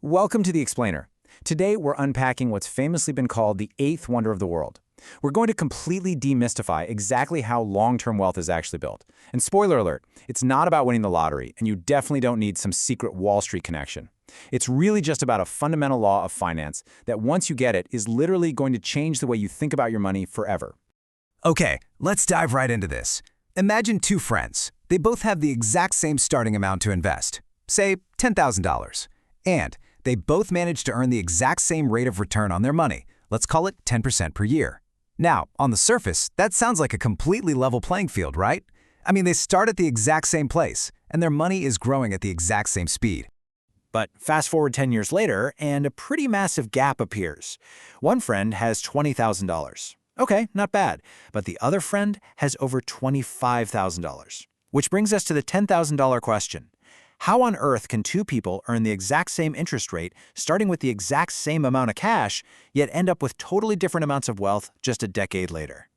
Welcome to The Explainer. Today, we're unpacking what's famously been called the eighth wonder of the world. We're going to completely demystify exactly how long-term wealth is actually built. And spoiler alert, it's not about winning the lottery, and you definitely don't need some secret Wall Street connection. It's really just about a fundamental law of finance that once you get it is literally going to change the way you think about your money forever. Okay, let's dive right into this. Imagine two friends. They both have the exact same starting amount to invest, say $10,000. And they both manage to earn the exact same rate of return on their money. Let's call it 10% per year. Now, on the surface, that sounds like a completely level playing field, right? I mean, they start at the exact same place, and their money is growing at the exact same speed. But fast forward 10 years later, and a pretty massive gap appears. One friend has $20,000. Okay, not bad. But the other friend has over $25,000. Which brings us to the $10,000 question. How on earth can two people earn the exact same interest rate, starting with the exact same amount of cash, yet end up with totally different amounts of wealth just a decade later?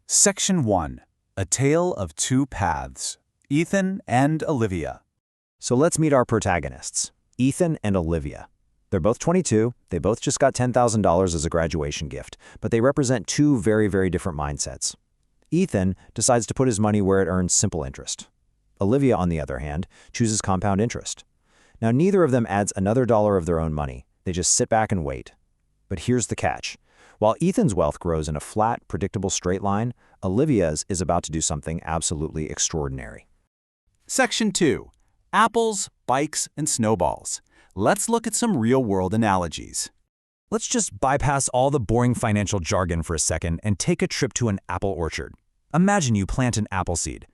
Section 1. A Tale of Two Paths. Ethan and Olivia. So let's meet our protagonists, Ethan and Olivia. They're both 22, they both just got $10,000 as a graduation gift, but they represent two very, very different mindsets. Ethan decides to put his money where it earns simple interest. Olivia, on the other hand, chooses compound interest. Now, neither of them adds another dollar of their own money. They just sit back and wait. But here's the catch. While Ethan's wealth grows in a flat, predictable straight line, Olivia's is about to do something absolutely extraordinary. Section 2. Apples, bikes, and snowballs. Let's look at some real-world analogies. Let's just bypass all the boring financial jargon for a second and take a trip to an apple orchard. Imagine you plant an apple seed.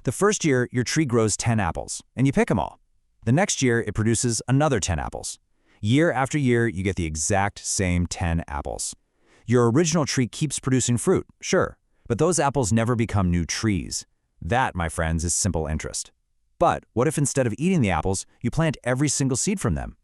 The first year, your tree grows 10 apples, and you pick them all. The next year, it produces another 10 apples. Year after year, you get the exact same 10 apples. Your original tree keeps producing fruit, sure, but those apples never become new trees. That, my friends, is simple interest. But what if instead of eating the apples, you plant every single seed from them?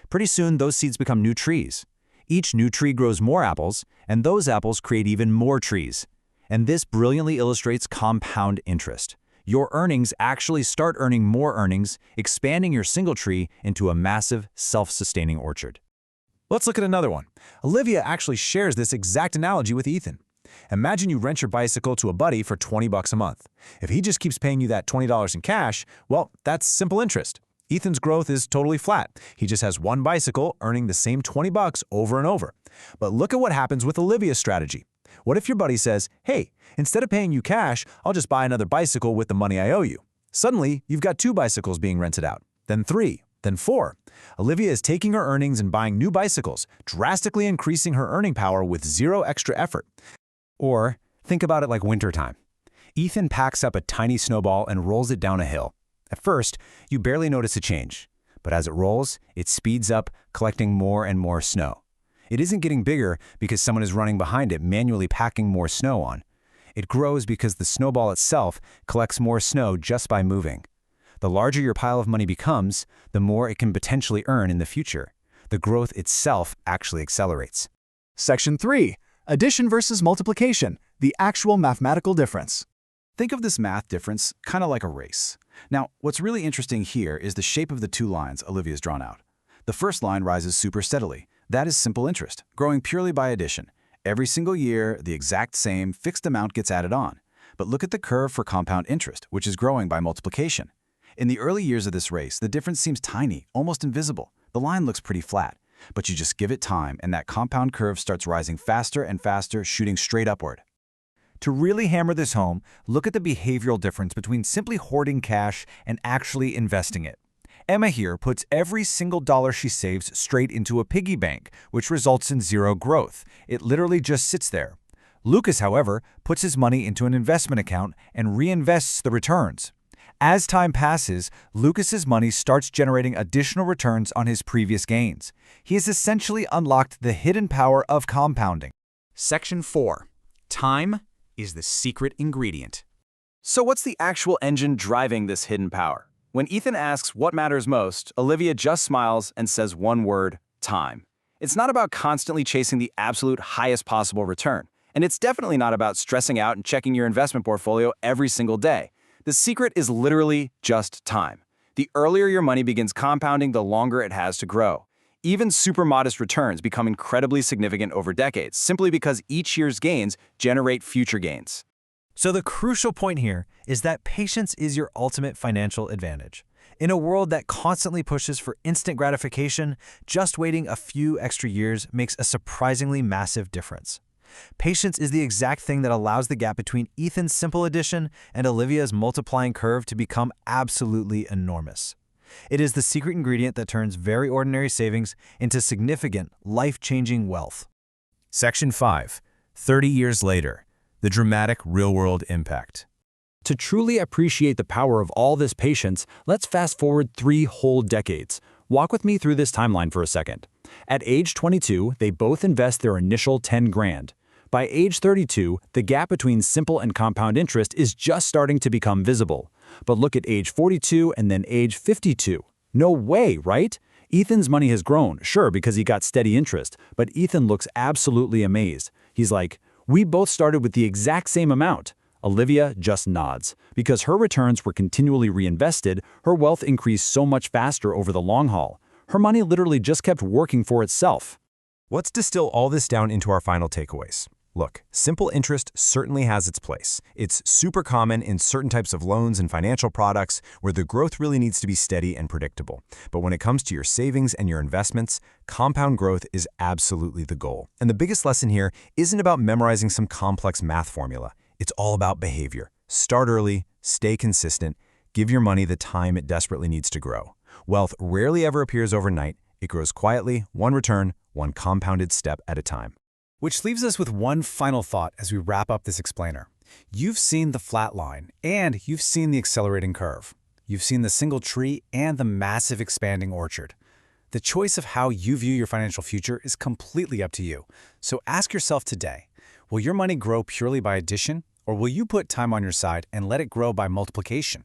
Pretty soon, those seeds become new trees. Each new tree grows more apples, and those apples create even more trees. And this brilliantly illustrates compound interest. Your earnings actually start earning more earnings, expanding your single tree into a massive, self-sustaining orchard. Let's look at another one. Olivia actually shares this exact analogy with Ethan. Imagine you rent your bicycle to a buddy for $20 a month. If he just keeps paying you that $20 in cash, well, that's simple interest. Ethan's growth is totally flat. He just has one bicycle earning the same $20 over and over. But look at what happens with Olivia's strategy. What if your buddy says, hey, instead of paying you cash, I'll just buy another bicycle with the money I owe you? Suddenly, you've got 2 bicycles being rented out, then 3, then 4. Olivia is taking her earnings and buying new bicycles, drastically increasing her earning power with zero extra effort. Or think about it like wintertime. Ethan packs up a tiny snowball and rolls it down a hill. At first, you barely notice a change, but as it rolls, it speeds up, collecting more and more snow. It isn't getting bigger because someone is running behind it, manually packing more snow on. It grows because the snowball itself collects more snow just by moving. The larger your pile of money becomes, the more it can potentially earn in the future. The growth itself actually accelerates. Section 3. Addition versus multiplication, the actual mathematical difference. Think of this math difference kind of like a race. Now, what's really interesting here is the shape of the 2 lines Olivia's drawn out. The first line rises super steadily. That is simple interest, growing purely by addition. Every single year, the exact same fixed amount gets added on. But look at the curve for compound interest, which is growing by multiplication. In the early years of this race, the difference seems tiny, almost invisible. The line looks pretty flat. But you just give it time, and that compound curve starts rising faster and faster, shooting straight upward. To really hammer this home, look at the behavioral difference between simply hoarding cash and actually investing it. Emma here puts every single dollar she saves straight into a piggy bank, which results in zero growth. It literally just sits there. Lucas, however, puts his money into an investment account and reinvests the returns. As time passes, Lucas's money starts generating additional returns on his previous gains. He has essentially unlocked the hidden power of compounding. Section 4. Time is the secret ingredient. So what's the actual engine driving this hidden power? When Ethan asks what matters most, Olivia just smiles and says one word, time. It's not about constantly chasing the absolute highest possible return. And it's definitely not about stressing out and checking your investment portfolio every single day. The secret is literally just time. The earlier your money begins compounding, the longer it has to grow. Even super modest returns become incredibly significant over decades, simply because each year's gains generate future gains. So the crucial point here is that patience is your ultimate financial advantage. In a world that constantly pushes for instant gratification, just waiting a few extra years makes a surprisingly massive difference. Patience is the exact thing that allows the gap between Ethan's simple addition and Olivia's multiplying curve to become absolutely enormous. It is the secret ingredient that turns very ordinary savings into significant, life-changing wealth. Section 5. 30 years later. The dramatic real-world impact. To truly appreciate the power of all this patience, let's fast forward 3 whole decades. Walk with me through this timeline for a second. At age 22, they both invest their initial 10 grand. By age 32, the gap between simple and compound interest is just starting to become visible. But look at age 42 and then age 52. No way, right? Ethan's money has grown, sure, because he got steady interest, but Ethan looks absolutely amazed. He's like, "We both started with the exact same amount." Olivia just nods. Because her returns were continually reinvested, her wealth increased so much faster over the long haul. Her money literally just kept working for itself. Let's distill all this down into our final takeaways. Look, simple interest certainly has its place. It's super common in certain types of loans and financial products where the growth really needs to be steady and predictable. But when it comes to your savings and your investments, compound growth is absolutely the goal. And the biggest lesson here isn't about memorizing some complex math formula. It's all about behavior. Start early, stay consistent, give your money the time it desperately needs to grow. Wealth rarely ever appears overnight. It grows quietly, one return, one compounded step at a time. Which leaves us with one final thought as we wrap up this explainer. You've seen the flat line, and you've seen the accelerating curve. You've seen the single tree and the massive expanding orchard. The choice of how you view your financial future is completely up to you. So ask yourself today, will your money grow purely by addition, or will you put time on your side and let it grow by multiplication?